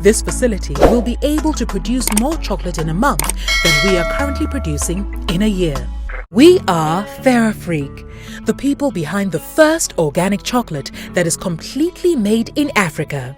This facility will be able to produce more chocolate in a month than we are currently producing in a year. We are Ferafreak, the people behind the first organic chocolate that is completely made in Africa.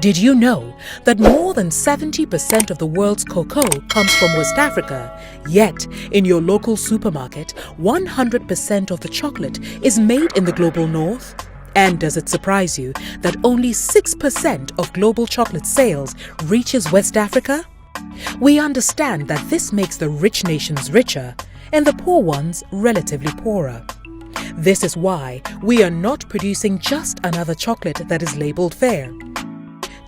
Did you know that more than 70% of the world's cocoa comes from West Africa? Yet, in your local supermarket, 100% of the chocolate is made in the global north? And does it surprise you that only 6% of global chocolate sales reaches West Africa? We understand that this makes the rich nations richer and the poor ones relatively poorer. This is why we are not producing just another chocolate that is labeled fair.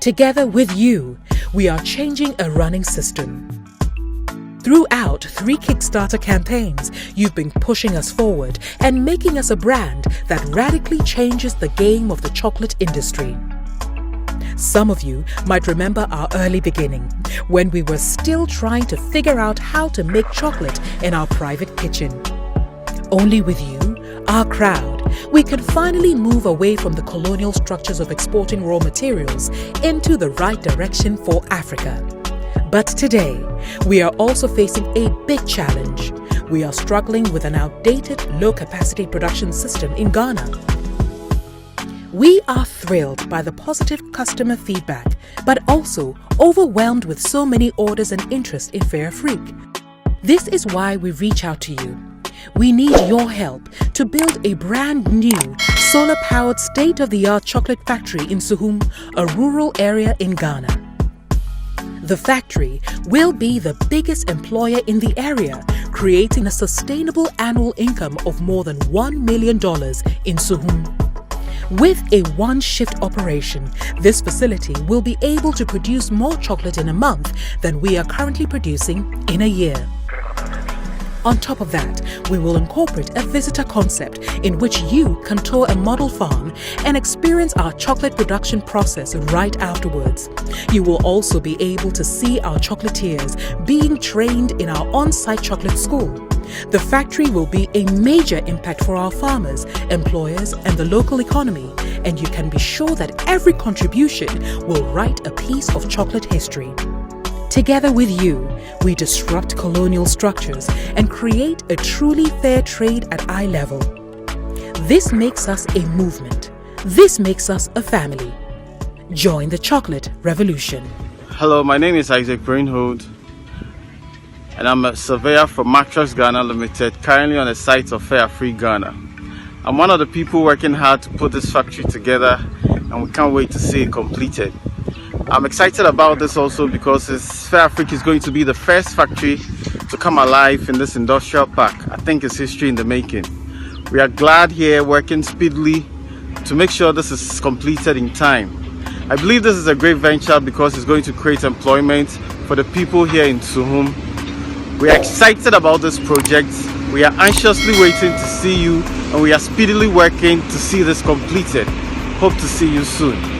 Together with you, we are changing a running system. Throughout 3 Kickstarter campaigns, you've been pushing us forward and making us a brand that radically changes the game of the chocolate industry. Some of you might remember our early beginning, when we were still trying to figure out how to make chocolate in our private kitchen. Only with you, our crowd, we can finally move away from the colonial structures of exporting raw materials into the right direction for Africa. But today, we are also facing a big challenge. We are struggling with an outdated, low-capacity production system in Ghana. We are thrilled by the positive customer feedback, but also overwhelmed with so many orders and interest in Ferafreak. This is why we reach out to you. We need your help to build a brand new, solar-powered, state-of-the-art chocolate factory in Suhum, a rural area in Ghana. The factory will be the biggest employer in the area, creating a sustainable annual income of more than $1 million in Suhum. With a one-shift operation, this facility will be able to produce more chocolate in a month than we are currently producing in a year. On top of that, we will incorporate a visitor concept in which you can tour a model farm and experience our chocolate production process right afterwards. You will also be able to see our chocolatiers being trained in our on-site chocolate school. The factory will be a major impact for our farmers, employers, and the local economy, and you can be sure that every contribution will write a piece of chocolate history. Together with you, we disrupt colonial structures and create a truly fair trade at eye level. This makes us a movement. This makes us a family. Join the chocolate revolution. Hello, my name is Isaac Brainhold, and I'm a surveyor for Matrax Ghana Limited, currently on the site of Ferafreak Ghana. I'm one of the people working hard to put this factory together, and we can't wait to see it completed. I'm excited about this also because Ferafreak is going to be the first factory to come alive in this industrial park. I think it's history in the making. We are glad here working speedily to make sure this is completed in time. I believe this is a great venture because it's going to create employment for the people here in Suhum. We are excited about this project. We are anxiously waiting to see you, and we are speedily working to see this completed. Hope to see you soon.